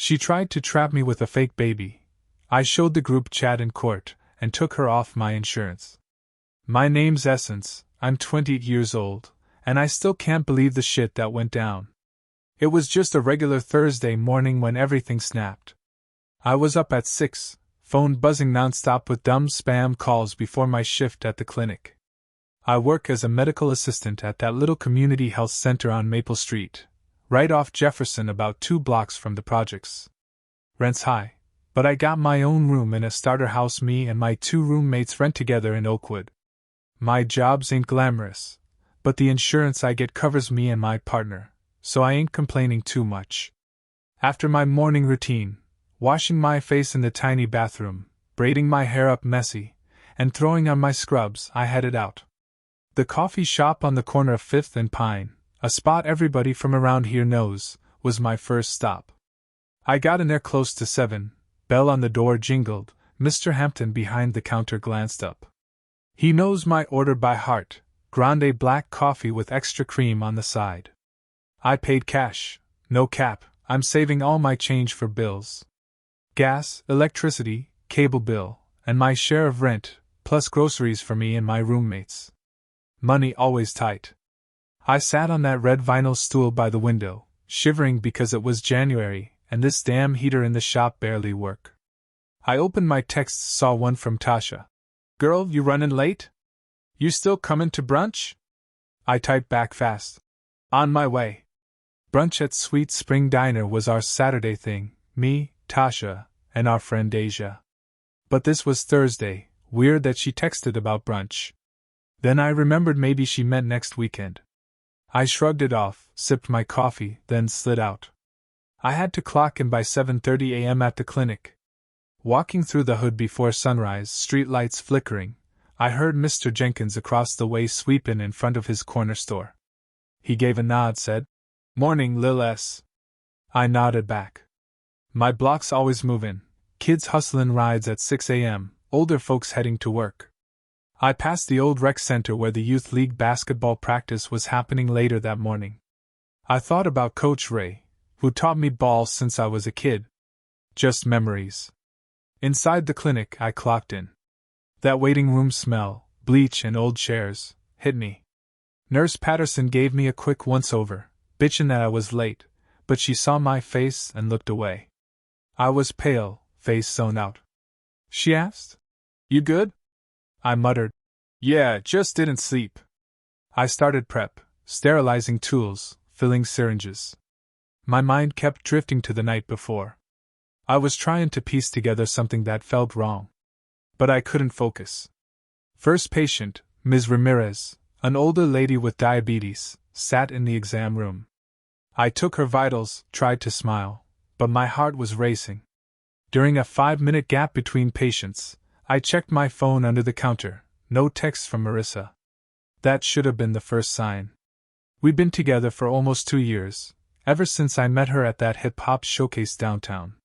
She tried to trap me with a fake baby. I showed the group chat in court and took her off my insurance. My name's Essence, I'm 28 years old, and I still can't believe the shit that went down. It was just a regular Thursday morning when everything snapped. I was up at 6, phone buzzing nonstop with dumb spam calls before my shift at the clinic. I work as a medical assistant at that little community health center on Maple Street, right off Jefferson, about 2 blocks from the projects. Rent's high, but I got my own room in a starter house me and my 2 roommates rent together in Oakwood. My jobs ain't glamorous, but the insurance I get covers me and my partner, so I ain't complaining too much. After my morning routine, washing my face in the tiny bathroom, braiding my hair up messy, and throwing on my scrubs, I headed out. The coffee shop on the corner of 5th and Pine, a spot everybody from around here knows, was my first stop. I got in there close to 7, bell on the door jingled, Mr. Hampton behind the counter glanced up. He knows my order by heart, grande black coffee with extra cream on the side. I paid cash, no cap, I'm saving all my change for bills. Gas, electricity, cable bill, and my share of rent, plus groceries for me and my roommates. Money always tight. I sat on that red vinyl stool by the window, shivering because it was January, and this damn heater in the shop barely worked. I opened my texts, saw one from Tasha. Girl, you running late? You still comin' to brunch? I typed back fast. On my way. Brunch at Sweet Spring Diner was our Saturday thing, me, Tasha, and our friend Asia. But this was Thursday, weird that she texted about brunch. Then I remembered maybe she meant next weekend. I shrugged it off, sipped my coffee, then slid out. I had to clock in by 7:30 a.m. at the clinic. Walking through the hood before sunrise, street lights flickering, I heard Mr. Jenkins across the way sweepin' in front of his corner store. He gave a nod, said, "Morning, Lil S." I nodded back. My block's always movin', kids hustlin' rides at 6 a.m., older folks heading to work. I passed the old rec center where the youth league basketball practice was happening later that morning. I thought about Coach Ray, who taught me ball since I was a kid. Just memories. Inside the clinic, I clocked in. That waiting room smell, bleach and old chairs, hit me. Nurse Patterson gave me a quick once-over, bitchin' that I was late, but she saw my face and looked away. I was pale, face sewn out. She asked, "You good?" I muttered, "Yeah, just didn't sleep." I started prep, sterilizing tools, filling syringes. My mind kept drifting to the night before. I was trying to piece together something that felt wrong. But I couldn't focus. First patient, Ms. Ramirez, an older lady with diabetes, sat in the exam room. I took her vitals, tried to smile, but my heart was racing. During a 5-minute gap between patients, I checked my phone under the counter, no text from Marissa. That should have been the first sign. We'd been together for almost 2 years, ever since I met her at that hip-hop showcase downtown.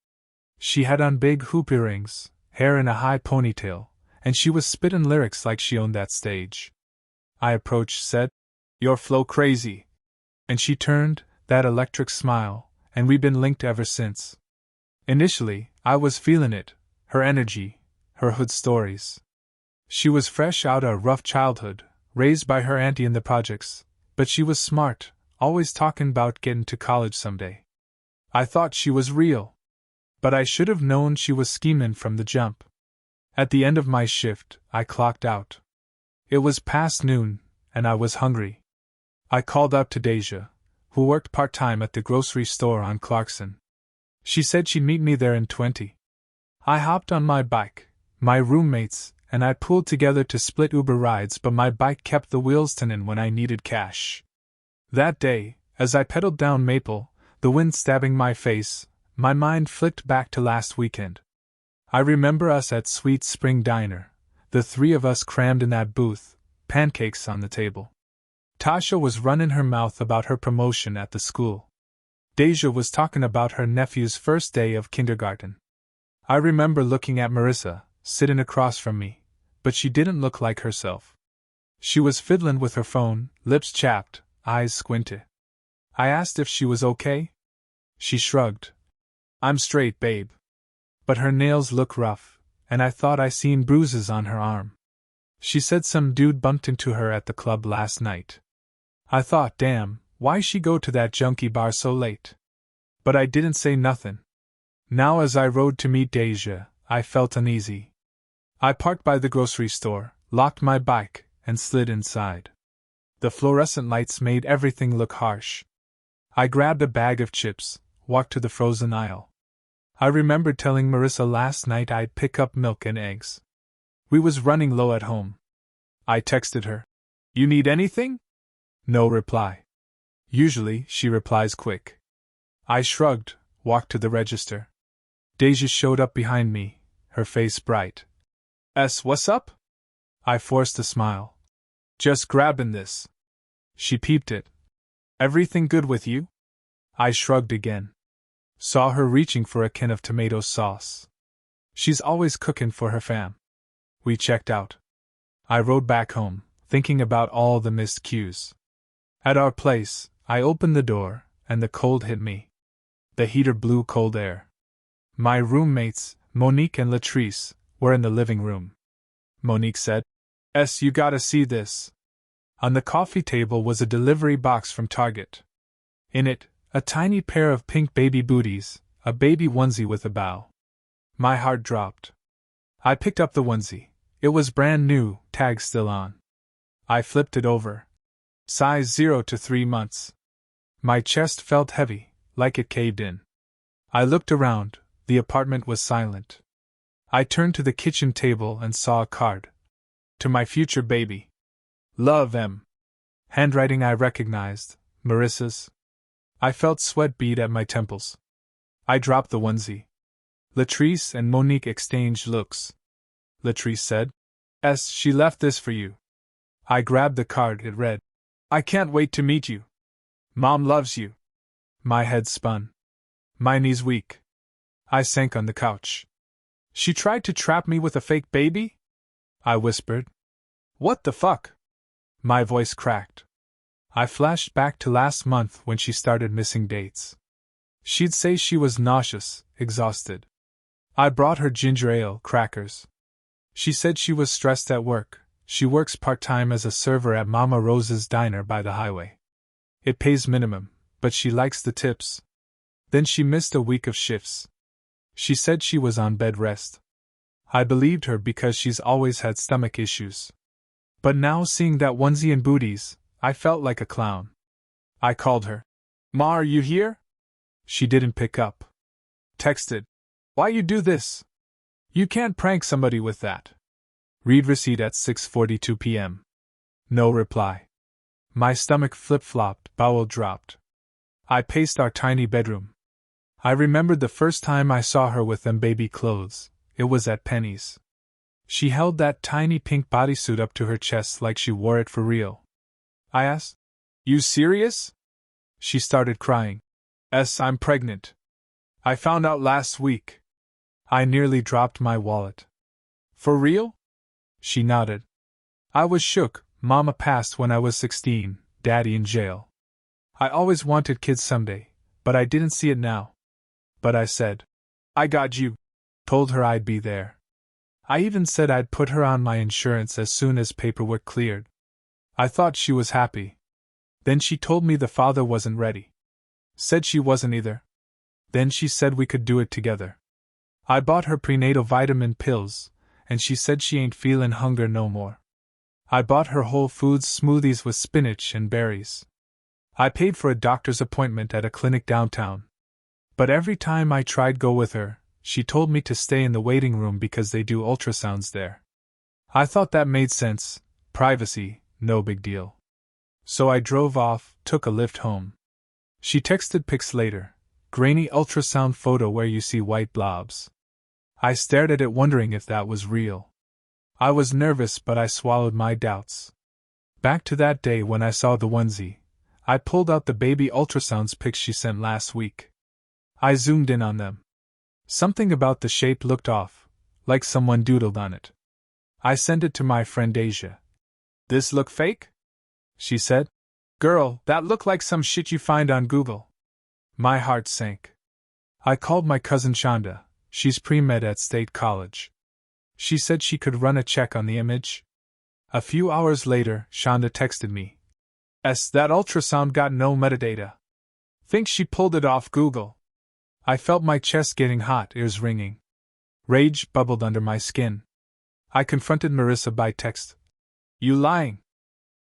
She had on big hoop earrings, hair in a high ponytail, and she was spittin' lyrics like she owned that stage. I approached, said, "Your flow crazy." And she turned, that electric smile, and we've been linked ever since. Initially, I was feelin' it, her energy, her hood stories. She was fresh out a rough childhood, raised by her auntie in the projects, but she was smart, always talkin' about gettin' to college someday. I thought she was real. But I should have known she was schemin' from the jump. At the end of my shift, I clocked out. It was past noon, and I was hungry. I called up to Deja, who worked part-time at the grocery store on Clarkson. She said she'd meet me there in 20. I hopped on my bike, my roommates, and I pulled together to split Uber rides, but my bike kept the wheels turnin' when I needed cash. That day, as I pedaled down Maple, the wind stabbing my face, my mind flicked back to last weekend. I remember us at Sweet Spring Diner, the 3 of us crammed in that booth, pancakes on the table. Tasha was running her mouth about her promotion at the school. Deja was talking about her nephew's first day of kindergarten. I remember looking at Marissa, sitting across from me, but she didn't look like herself. She was fiddling with her phone, lips chapped, eyes squinted. I asked if she was okay. She shrugged. I'm straight, babe. But her nails look rough, and I thought I seen bruises on her arm. She said some dude bumped into her at the club last night. I thought, damn, why she go to that junkie bar so late? But I didn't say nothin'. Now as I rode to meet Deja, I felt uneasy. I parked by the grocery store, locked my bike, and slid inside. The fluorescent lights made everything look harsh. I grabbed a bag of chips, walked to the frozen aisle. I remembered telling Marissa last night I'd pick up milk and eggs. We was running low at home. I texted her. You need anything? No reply. Usually, she replies quick. I shrugged, walked to the register. Deja showed up behind me, her face bright. What's up? I forced a smile. Just grabbing this. She peeped it. Everything good with you? I shrugged again. Saw her reaching for a can of tomato sauce. She's always cooking for her fam. We checked out. I rode back home, thinking about all the missed cues. At our place, I opened the door, and the cold hit me. The heater blew cold air. My roommates, Monique and Latrice, were in the living room. Monique said, You gotta see this. On the coffee table was a delivery box from Target. In it, a tiny pair of pink baby booties, a baby onesie with a bow. My heart dropped. I picked up the onesie. It was brand new, tag still on. I flipped it over. Size 0 to 3 months. My chest felt heavy, like it caved in. I looked around, the apartment was silent. I turned to the kitchen table and saw a card. To my future baby. Love, M. Handwriting I recognized, Marissa's. I felt sweat bead at my temples. I dropped the onesie. Latrice and Monique exchanged looks. Latrice said, She left this for you. I grabbed the card, it read, I can't wait to meet you. Mom loves you. My head spun. My knees weak. I sank on the couch. She tried to trap me with a fake baby? I whispered. What the fuck? My voice cracked. I flashed back to last month when she started missing dates. She'd say she was nauseous, exhausted. I brought her ginger ale, crackers. She said she was stressed at work. She works part-time as a server at Mama Rose's diner by the highway. It pays minimum, but she likes the tips. Then she missed a week of shifts. She said she was on bed rest. I believed her because she's always had stomach issues. But now seeing that onesie and booties, I felt like a clown. I called her. Ma, are you here? She didn't pick up. Texted. Why you do this? You can't prank somebody with that. Read receipt at 6:42 p.m. No reply. My stomach flip-flopped, bowel dropped. I paced our tiny bedroom. I remembered the first time I saw her with them baby clothes. It was at Penny's. She held that tiny pink bodysuit up to her chest like she wore it for real. I asked, You serious? She started crying. I'm pregnant. I found out last week. I nearly dropped my wallet. For real? She nodded. I was shook. Mama passed when I was 16, Daddy in jail. I always wanted kids someday, but I didn't see it now. But I said, I got you. Told her I'd be there. I even said I'd put her on my insurance as soon as paperwork cleared. I thought she was happy. Then she told me the father wasn't ready. Said she wasn't either. Then she said we could do it together. I bought her prenatal vitamin pills, and she said she ain't feelin' hunger no more. I bought her Whole Foods smoothies with spinach and berries. I paid for a doctor's appointment at a clinic downtown. But every time I tried go with her, she told me to stay in the waiting room because they do ultrasounds there. I thought that made sense. Privacy, no big deal. So I drove off, took a lift home. She texted pics later. Grainy ultrasound photo where you see white blobs. I stared at it wondering if that was real. I was nervous, but I swallowed my doubts. Back to that day when I saw the onesie. I pulled out the baby ultrasounds pics she sent last week. I zoomed in on them. Something about the shape looked off, like someone doodled on it. I sent it to my friend Asia. This look fake? She said. Girl, that look like some shit you find on Google. My heart sank. I called my cousin Shonda. She's pre-med at State College. She said she could run a check on the image. A few hours later, Shonda texted me. That ultrasound got no metadata. Think she pulled it off Google. I felt my chest getting hot, ears ringing. Rage bubbled under my skin. I confronted Marissa by text. You lying?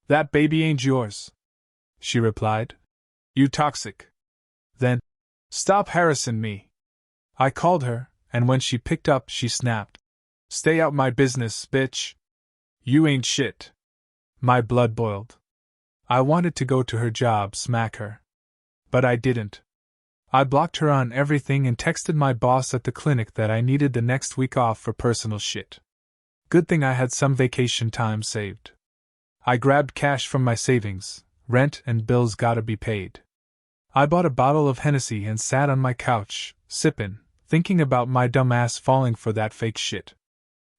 That baby ain't yours. She replied. You toxic. Then, stop harassing me. I called her, and when she picked up, she snapped. Stay out my business, bitch. You ain't shit. My blood boiled. I wanted to go to her job, smack her. But I didn't. I blocked her on everything and texted my boss at the clinic that I needed the next week off for personal shit. Good thing I had some vacation time saved. I grabbed cash from my savings. Rent and bills gotta be paid. I bought a bottle of Hennessy and sat on my couch, sippin', thinking about my dumb ass falling for that fake shit.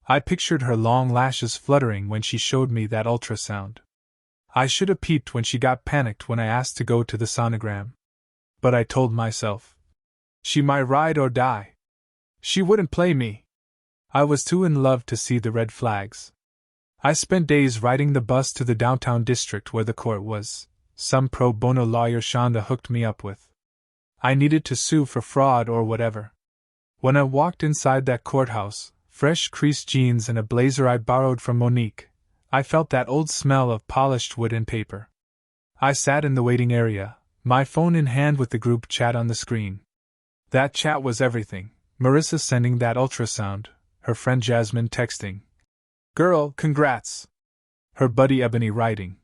I pictured her long lashes fluttering when she showed me that ultrasound. I should have peeped when she got panicked when I asked to go to the sonogram. But I told myself, she might ride or die. She wouldn't play me. I was too in love to see the red flags. I spent days riding the bus to the downtown district where the court was. Some pro bono lawyer Shonda hooked me up with. I needed to sue for fraud or whatever. When I walked inside that courthouse, fresh creased jeans and a blazer I borrowed from Monique, I felt that old smell of polished wood and paper. I sat in the waiting area, my phone in hand with the group chat on the screen. That chat was everything. Marissa sending that ultrasound, her friend Jasmine texting. Girl, congrats. Her buddy Ebony writing.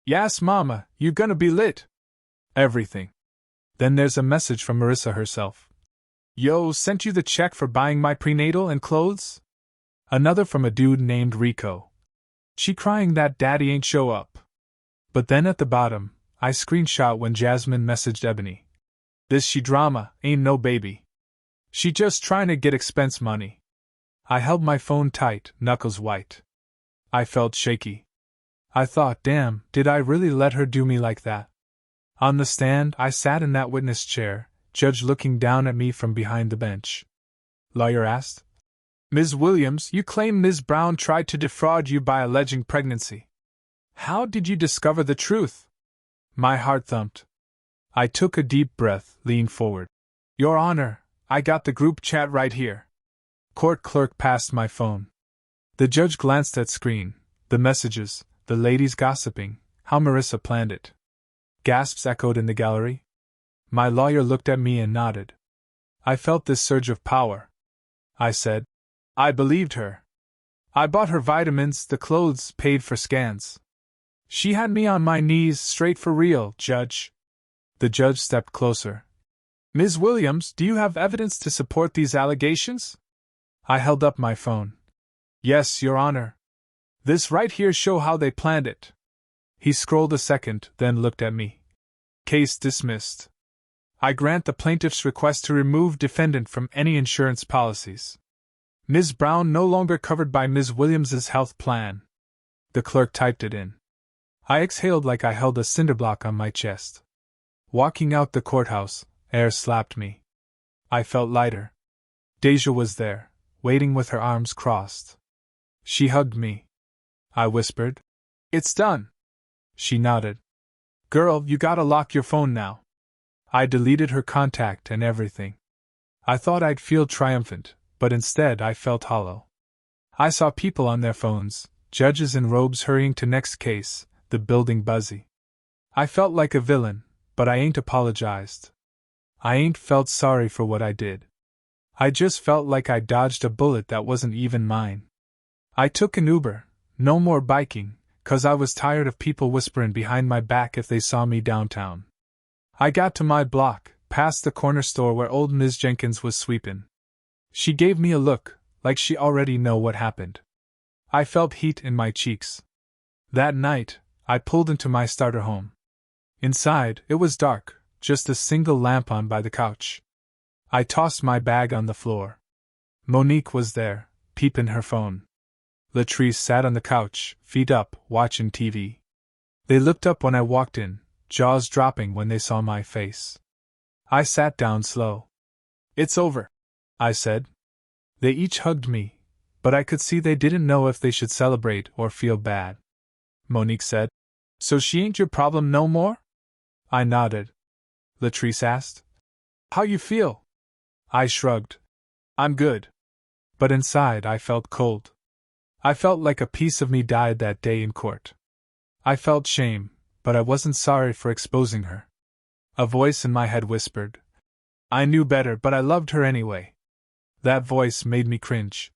Yas mama, you gonna be lit. Everything. Then there's a message from Marissa herself. Yo, sent you the check for buying my prenatal and clothes? Another from a dude named Rico. She crying that daddy ain't show up. But then at the bottom, I screenshot when Jasmine messaged Ebony. This she drama, ain't no baby. She just trying to get expense money. I held my phone tight, knuckles white. I felt shaky. I thought, damn, did I really let her do me like that? On the stand, I sat in that witness chair, judge looking down at me from behind the bench. Lawyer asked. Ms. Williams, you claim Ms. Brown tried to defraud you by alleging pregnancy. How did you discover the truth? My heart thumped. I took a deep breath, leaned forward. Your Honor, I got the group chat right here. Court clerk passed my phone. The judge glanced at screen, the messages, the ladies gossiping, how Marissa planned it. Gasps echoed in the gallery. My lawyer looked at me and nodded. I felt this surge of power. I said, I believed her. I bought her vitamins, the clothes, paid for scans. She had me on my knees, straight for real, Judge. The judge stepped closer. Ms. Williams, do you have evidence to support these allegations? I held up my phone. Yes, Your Honor. This right here show how they planned it. He scrolled a second, then looked at me. Case dismissed. I grant the plaintiff's request to remove defendant from any insurance policies. Ms. Brown no longer covered by Ms. Williams's health plan. The clerk typed it in. I exhaled like I held a cinderblock on my chest. Walking out the courthouse, air slapped me. I felt lighter. Deja was there, waiting with her arms crossed. She hugged me. I whispered, It's done. She nodded. Girl, you gotta lock your phone now. I deleted her contact and everything. I thought I'd feel triumphant, but instead I felt hollow. I saw people on their phones, judges in robes hurrying to next case, the building buzzy. I felt like a villain, but I ain't apologized. I ain't felt sorry for what I did. I just felt like I dodged a bullet that wasn't even mine. I took an Uber, no more biking, 'cause I was tired of people whispering behind my back if they saw me downtown. I got to my block, past the corner store where old Ms. Jenkins was sweepin'. She gave me a look, like she already know what happened. I felt heat in my cheeks. That night, I pulled into my starter home. Inside, it was dark, just a single lamp on by the couch. I tossed my bag on the floor. Monique was there, peeping her phone. Latrice sat on the couch, feet up, watching TV. They looked up when I walked in, jaws dropping when they saw my face. I sat down slow. It's over, I said. They each hugged me, but I could see they didn't know if they should celebrate or feel bad. Monique said, So she ain't your problem no more? I nodded. Latrice asked, How you feel? I shrugged. I'm good. But inside I felt cold. I felt like a piece of me died that day in court. I felt shame, but I wasn't sorry for exposing her. A voice in my head whispered, I knew better, but I loved her anyway. That voice made me cringe.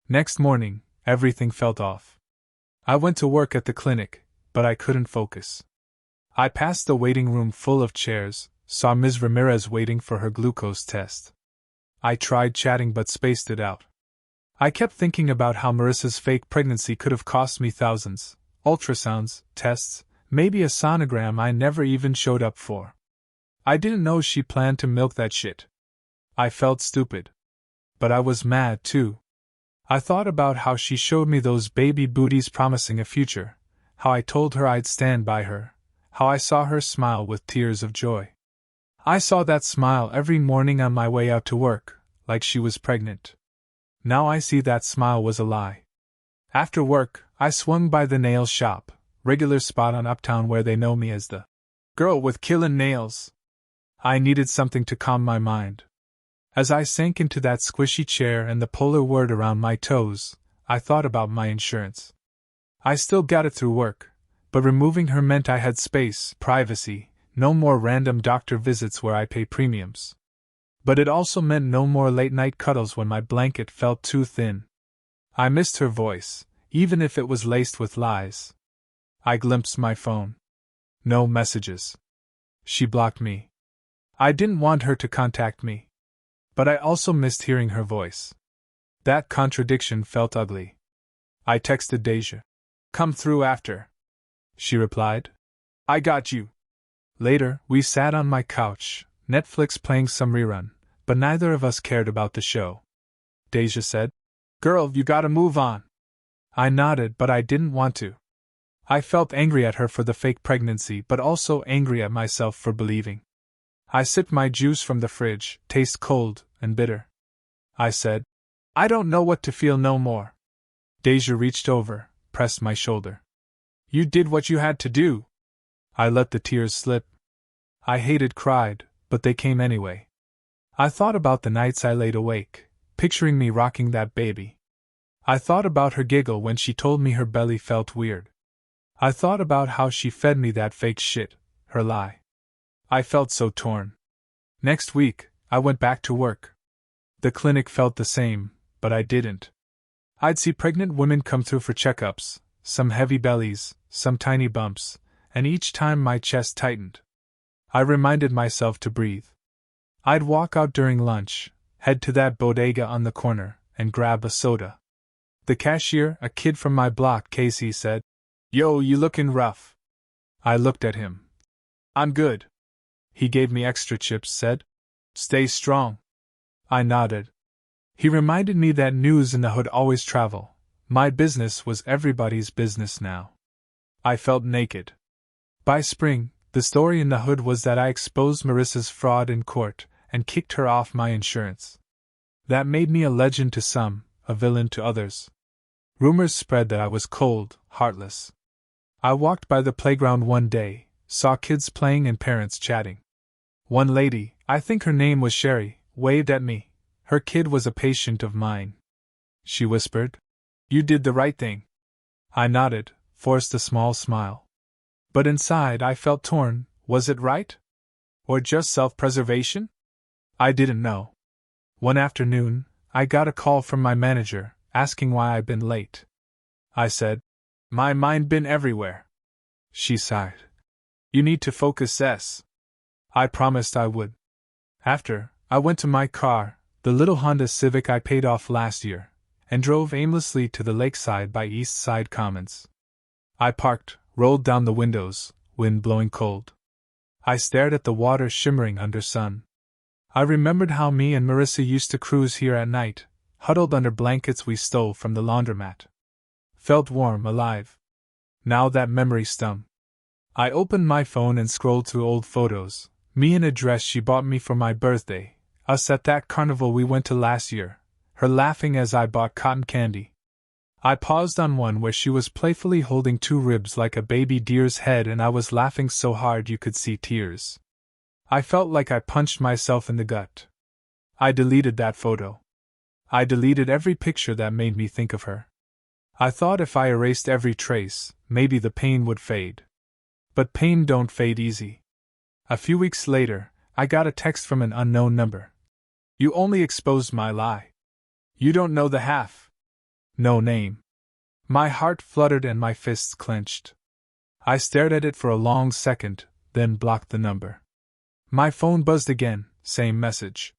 Next morning, everything felt off. I went to work at the clinic, but I couldn't focus. I passed the waiting room full of chairs, saw Ms. Ramirez waiting for her glucose test. I tried chatting but spaced it out. I kept thinking about how Marissa's fake pregnancy could have cost me thousands, ultrasounds, tests, maybe a sonogram I never even showed up for. I didn't know she planned to milk that shit. I felt stupid. But I was mad too. I thought about how she showed me those baby booties promising a future, how I told her I'd stand by her, how I saw her smile with tears of joy. I saw that smile every morning on my way out to work, like she was pregnant. Now I see that smile was a lie. After work, I swung by the nail shop, regular spot on Uptown where they know me as the girl with killin' nails. I needed something to calm my mind. As I sank into that squishy chair and the polar word around my toes, I thought about my insurance. I still got it through work, but removing her meant I had space, privacy, no more random doctor visits where I pay premiums. But it also meant no more late-night cuddles when my blanket felt too thin. I missed her voice, even if it was laced with lies. I glimpsed my phone. No messages. She blocked me. I didn't want her to contact me. But I also missed hearing her voice. That contradiction felt ugly. I texted Deja. Come through after. She replied. I got you. Later, we sat on my couch, Netflix playing some rerun, but neither of us cared about the show. Deja said, Girl, you gotta move on. I nodded, but I didn't want to. I felt angry at her for the fake pregnancy, but also angry at myself for believing. I sipped my juice from the fridge, tastes cold and bitter. I said, I don't know what to feel no more. Deja reached over, pressed my shoulder. You did what you had to do. I let the tears slip. I hated cried, but they came anyway. I thought about the nights I laid awake, picturing me rocking that baby. I thought about her giggle when she told me her belly felt weird. I thought about how she fed me that fake shit, her lie. I felt so torn. Next week, I went back to work. The clinic felt the same, but I didn't. I'd see pregnant women come through for checkups, some heavy bellies, some tiny bumps, and each time my chest tightened. I reminded myself to breathe. I'd walk out during lunch, head to that bodega on the corner, and grab a soda. The cashier, a kid from my block, Casey, said, Yo, you lookin' rough. I looked at him. I'm good. He gave me extra chips, said, Stay strong. I nodded. He reminded me that news in the hood always travel. My business was everybody's business now. I felt naked. By spring, the story in the hood was that I exposed Marissa's fraud in court and kicked her off my insurance. That made me a legend to some, a villain to others. Rumors spread that I was cold, heartless. I walked by the playground one day, saw kids playing and parents chatting. One lady, I think her name was Sherry, waved at me. Her kid was a patient of mine. She whispered, You did the right thing. I nodded, forced a small smile. But inside I felt torn. Was it right? Or just self-preservation? I didn't know. One afternoon, I got a call from my manager, asking why I'd been late. I said, My mind been everywhere. She sighed. You need to focus, S. I promised I would. After, I went to my car, the little Honda Civic I paid off last year, and drove aimlessly to the lakeside by East Side Commons. I parked, rolled down the windows, wind blowing cold. I stared at the water shimmering under sun. I remembered how me and Marissa used to cruise here at night, huddled under blankets we stole from the laundromat. Felt warm, alive. Now that memory stung. I opened my phone and scrolled through old photos. Me in a dress she bought me for my birthday, Us at that carnival we went to last year, her laughing as I bought cotton candy. I paused on one where she was playfully holding two ribs like a baby deer's head, and I was laughing so hard you could see tears. I felt like I punched myself in the gut. I deleted that photo. I deleted every picture that made me think of her. I thought if I erased every trace, maybe the pain would fade. But pain don't fade easy. A few weeks later, I got a text from an unknown number. You only exposed my lie. You don't know the half. No name. My heart fluttered and my fists clenched. I stared at it for a long second, then blocked the number. My phone buzzed again, same message.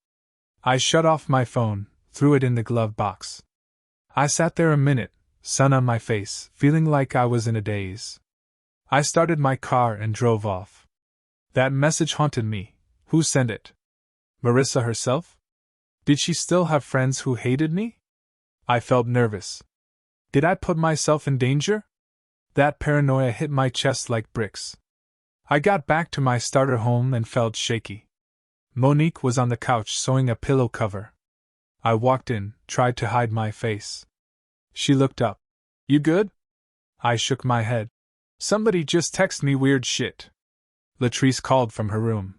I shut off my phone, threw it in the glove box. I sat there a minute, sun on my face, feeling like I was in a daze. I started my car and drove off. That message haunted me. Who sent it? Marissa herself? Did she still have friends who hated me? I felt nervous. Did I put myself in danger? That paranoia hit my chest like bricks. I got back to my starter home and felt shaky. Monique was on the couch sewing a pillow cover. I walked in, tried to hide my face. She looked up. You good? I shook my head. Somebody just texted me weird shit. Latrice called from her room.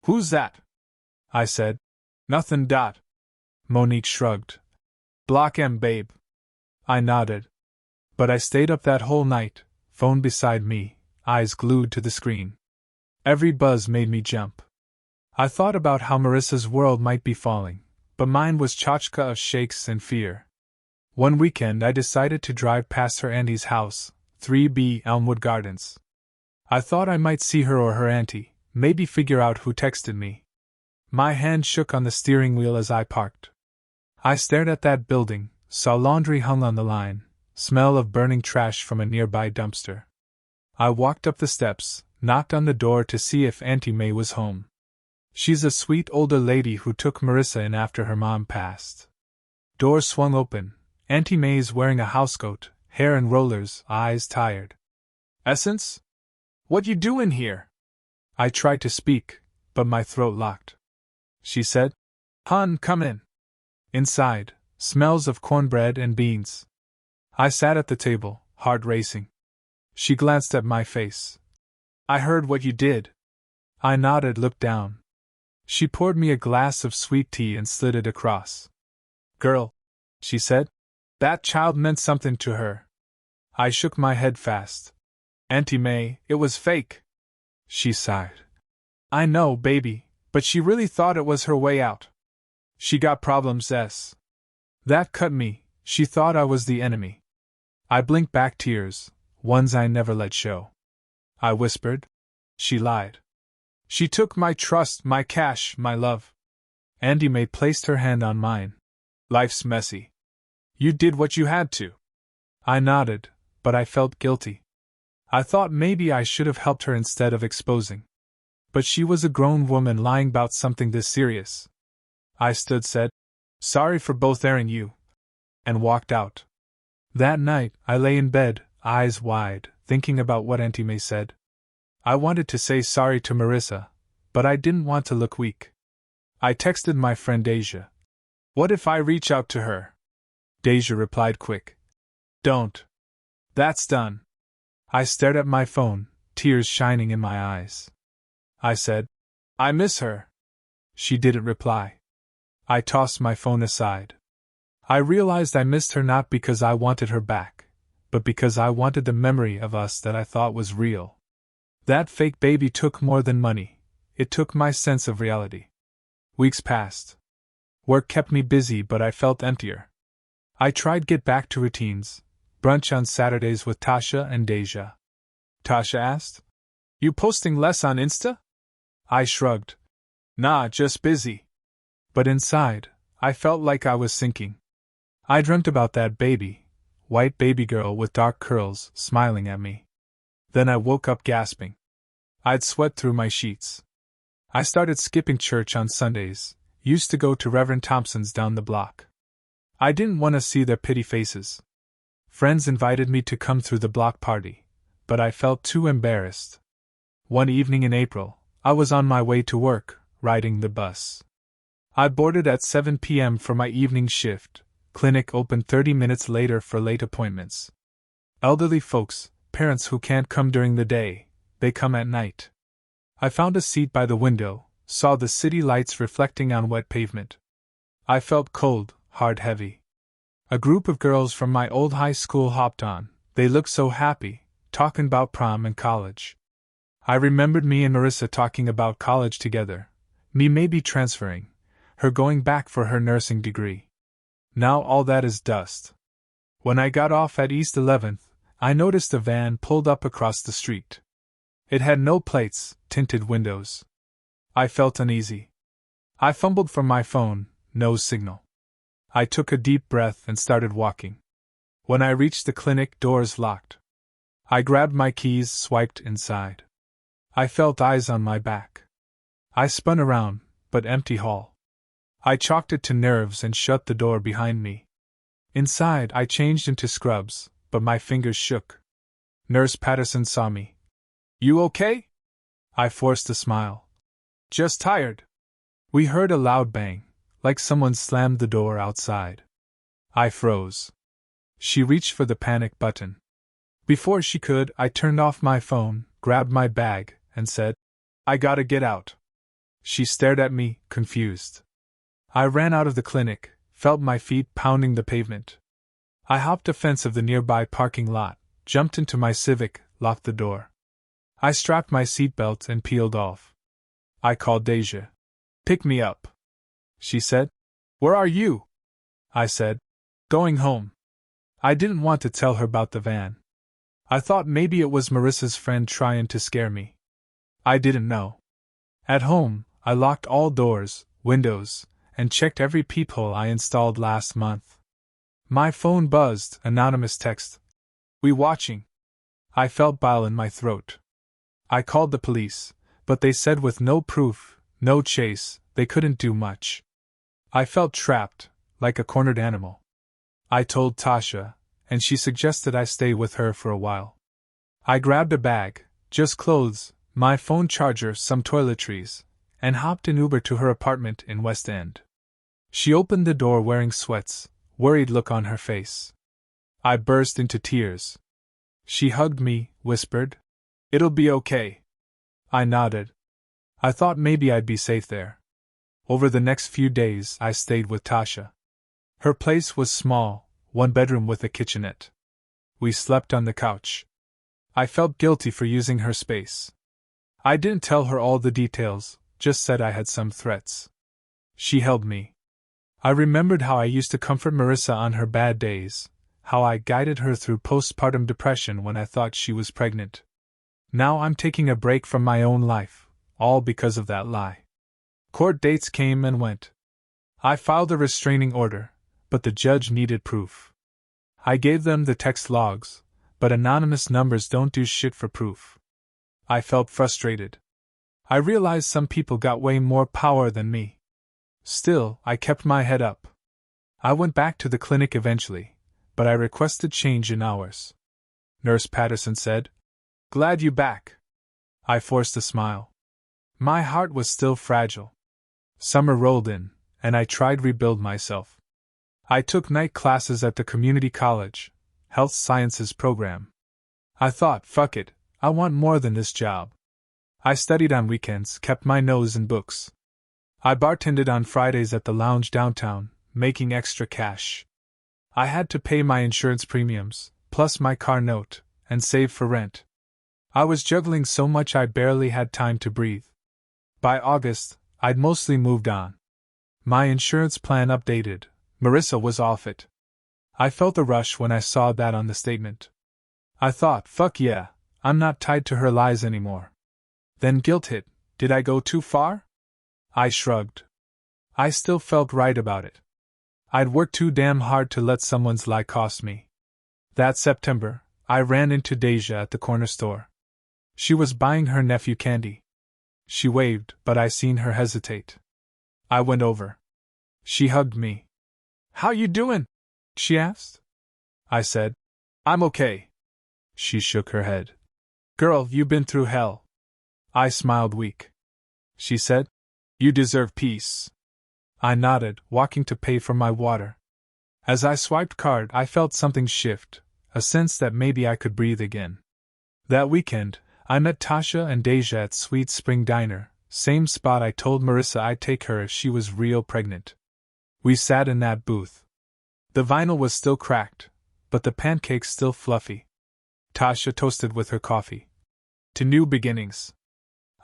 Who's that? I said. Nothing. Monique shrugged. Block M, babe. I nodded. But I stayed up that whole night, phone beside me, eyes glued to the screen. Every buzz made me jump. I thought about how Marissa's world might be falling, but mine was tchotchka of shakes and fear. One weekend I decided to drive past her auntie's house, 3B Elmwood Gardens. I thought I might see her or her auntie, maybe figure out who texted me. My hand shook on the steering wheel as I parked. I stared at that building, saw laundry hung on the line, smell of burning trash from a nearby dumpster. I walked up the steps, knocked on the door to see if Auntie May was home. She's a sweet older lady who took Marissa in after her mom passed. Door swung open. Auntie May's wearing a housecoat, hair in rollers, eyes tired. Essence? What you doing here? I tried to speak, but my throat locked. She said, Hun, come in. Inside, smells of cornbread and beans. I sat at the table, heart racing. She glanced at my face. I heard what you did. I nodded, looked down. She poured me a glass of sweet tea and slid it across. Girl, she said, that child meant something to her. I shook my head fast. Auntie May, it was fake. She sighed. I know, baby, but she really thought it was her way out. She got problems, S. That cut me. She thought I was the enemy. I blinked back tears, ones I never let show. I whispered. She lied. She took my trust, my cash, my love. Auntie May placed her hand on mine. Life's messy. You did what you had to. I nodded, but I felt guilty. I thought maybe I should have helped her instead of exposing. But she was a grown woman lying about something this serious. I said, sorry for both airing you, and walked out. That night, I lay in bed, eyes wide, thinking about what Auntie May said. I wanted to say sorry to Marissa, but I didn't want to look weak. I texted my friend Deja. What if I reach out to her? Deja replied quick. Don't. That's done. I stared at my phone, tears shining in my eyes. I said, I miss her. She didn't reply. I tossed my phone aside. I realized I missed her not because I wanted her back, but because I wanted the memory of us that I thought was real. That fake baby took more than money. It took my sense of reality. Weeks passed. Work kept me busy, but I felt emptier. I tried get back to routines. Brunch on Saturdays with Tasha and Deja. Tasha asked, You posting less on Insta? I shrugged. Nah, just busy. But inside, I felt like I was sinking. I dreamt about that baby, white baby girl with dark curls, smiling at me. Then I woke up gasping. I'd sweat through my sheets. I started skipping church on Sundays, used to go to Reverend Thompson's down the block. I didn't want to see their pretty faces. Friends invited me to come through the block party, but I felt too embarrassed. One evening in April, I was on my way to work, riding the bus. I boarded at 7 p.m. for my evening shift. Clinic opened 30 minutes later for late appointments. Elderly folks, parents who can't come during the day, they come at night. I found a seat by the window, saw the city lights reflecting on wet pavement. I felt cold, heart heavy. A group of girls from my old high school hopped on. They looked so happy, talking about prom and college. I remembered me and Marissa talking about college together, me maybe transferring, her going back for her nursing degree. Now all that is dust. When I got off at East 11th, I noticed a van pulled up across the street. It had no plates, tinted windows. I felt uneasy. I fumbled for my phone, no signal. I took a deep breath and started walking. When I reached the clinic, doors locked. I grabbed my keys, swiped inside. I felt eyes on my back. I spun around, but empty hall. I chalked it to nerves and shut the door behind me. Inside, I changed into scrubs, but my fingers shook. Nurse Patterson saw me. "You okay?" I forced a smile. "Just tired." We heard a loud bang, like someone slammed the door outside. I froze. She reached for the panic button. Before she could, I turned off my phone, grabbed my bag, and said, "I gotta get out." She stared at me, confused. I ran out of the clinic, felt my feet pounding the pavement. I hopped a fence of the nearby parking lot, jumped into my Civic, locked the door. I strapped my seatbelt and peeled off. I called Deja. "Pick me up," she said. "Where are you?" I said, "Going home." I didn't want to tell her about the van. I thought maybe it was Marissa's friend trying to scare me. I didn't know. At home, I locked all doors, windows, and checked every peephole I installed last month. My phone buzzed, anonymous text. "We watching." I felt bile in my throat. I called the police, but they said with no proof, no chase, they couldn't do much. I felt trapped, like a cornered animal. I told Tasha, and she suggested I stay with her for a while. I grabbed a bag, just clothes, my phone charger, some toiletries, and hopped an Uber to her apartment in West End. She opened the door wearing sweats, worried look on her face. I burst into tears. She hugged me, whispered, "It'll be okay." I nodded. I thought maybe I'd be safe there. Over the next few days, I stayed with Tasha. Her place was small, one bedroom with a kitchenette. We slept on the couch. I felt guilty for using her space. I didn't tell her all the details, just said I had some threats. She held me. I remembered how I used to comfort Marissa on her bad days, how I guided her through postpartum depression when I thought she was pregnant. Now I'm taking a break from my own life, all because of that lie. Court dates came and went. I filed a restraining order, but the judge needed proof. I gave them the text logs, but anonymous numbers don't do shit for proof. I felt frustrated. I realized some people got way more power than me. Still, I kept my head up. I went back to the clinic eventually, but I requested change in hours. Nurse Patterson said, "Glad you back." I forced a smile. My heart was still fragile. Summer rolled in, and I tried rebuild myself. I took night classes at the community college, health sciences program. I thought, fuck it, I want more than this job. I studied on weekends, kept my nose in books. I bartended on Fridays at the lounge downtown, making extra cash. I had to pay my insurance premiums, plus my car note, and save for rent. I was juggling so much I barely had time to breathe. By August, I'd mostly moved on. My insurance plan updated. Marissa was off it. I felt a rush when I saw that on the statement. I thought, fuck yeah, I'm not tied to her lies anymore. Then guilt hit. Did I go too far? I shrugged. I still felt right about it. I'd worked too damn hard to let someone's lie cost me. That September, I ran into Deja at the corner store. She was buying her nephew candy. She waved, but I seen her hesitate. I went over. She hugged me. "How you doing?" she asked. I said, "I'm okay." She shook her head. "Girl, you been through hell." I smiled weak. She said, "You deserve peace." I nodded, walking to pay for my water. As I swiped card, I felt something shift, a sense that maybe I could breathe again. That weekend, I met Tasha and Deja at Sweet Spring Diner, same spot I told Marissa I'd take her if she was real pregnant. We sat in that booth. The vinyl was still cracked, but the pancakes still fluffy. Tasha toasted with her coffee. To new beginnings.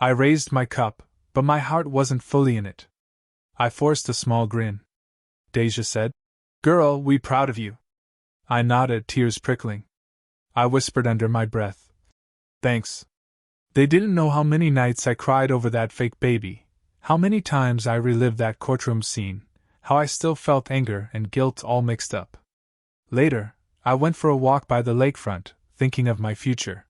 I raised my cup, but my heart wasn't fully in it. I forced a small grin. Deja said, "Girl, we proud of you." I nodded, tears prickling. I whispered under my breath, "Thanks." They didn't know how many nights I cried over that fake baby, how many times I relived that courtroom scene, how I still felt anger and guilt all mixed up. Later, I went for a walk by the lakefront, thinking of my future.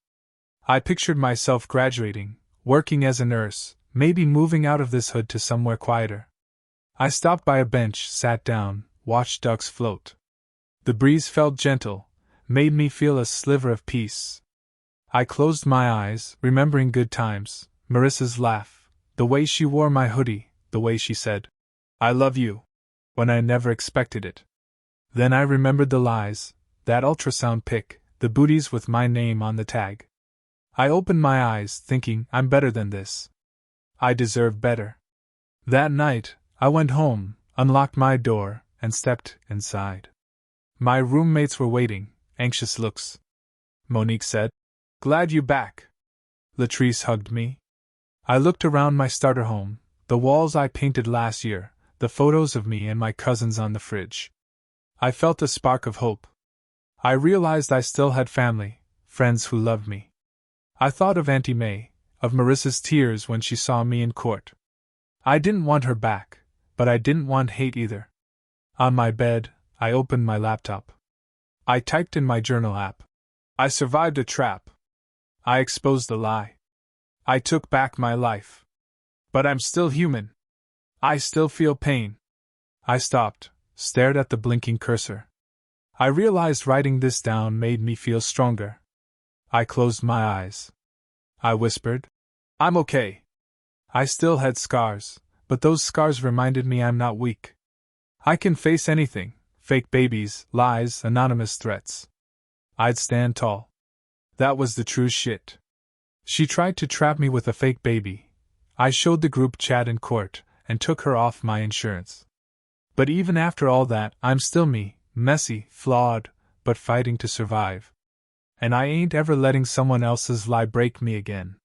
I pictured myself graduating, working as a nurse, maybe moving out of this hood to somewhere quieter. I stopped by a bench, sat down, watched ducks float. The breeze felt gentle, made me feel a sliver of peace. I closed my eyes, remembering good times, Marissa's laugh, the way she wore my hoodie, the way she said, "I love you," when I never expected it. Then I remembered the lies, that ultrasound pic, the booties with my name on the tag. I opened my eyes, thinking, I'm better than this. I deserve better. That night, I went home, unlocked my door, and stepped inside. My roommates were waiting, anxious looks. Monique said, "Glad you back." Latrice hugged me. I looked around my starter home, the walls I painted last year, the photos of me and my cousins on the fridge. I felt a spark of hope. I realized I still had family, friends who loved me. I thought of Auntie May, of Marissa's tears when she saw me in court. I didn't want her back, but I didn't want hate either. On my bed, I opened my laptop. I typed in my journal app. I survived a trap. I exposed the lie. I took back my life. But I'm still human. I still feel pain. I stopped, stared at the blinking cursor. I realized writing this down made me feel stronger. I closed my eyes. I whispered, "I'm okay." I still had scars, but those scars reminded me I'm not weak. I can face anything, fake babies, lies, anonymous threats. I'd stand tall. That was the true shit. She tried to trap me with a fake baby. I showed the group chat in court, and took her off my insurance. But even after all that, I'm still me, messy, flawed, but fighting to survive. And I ain't ever letting someone else's lie break me again.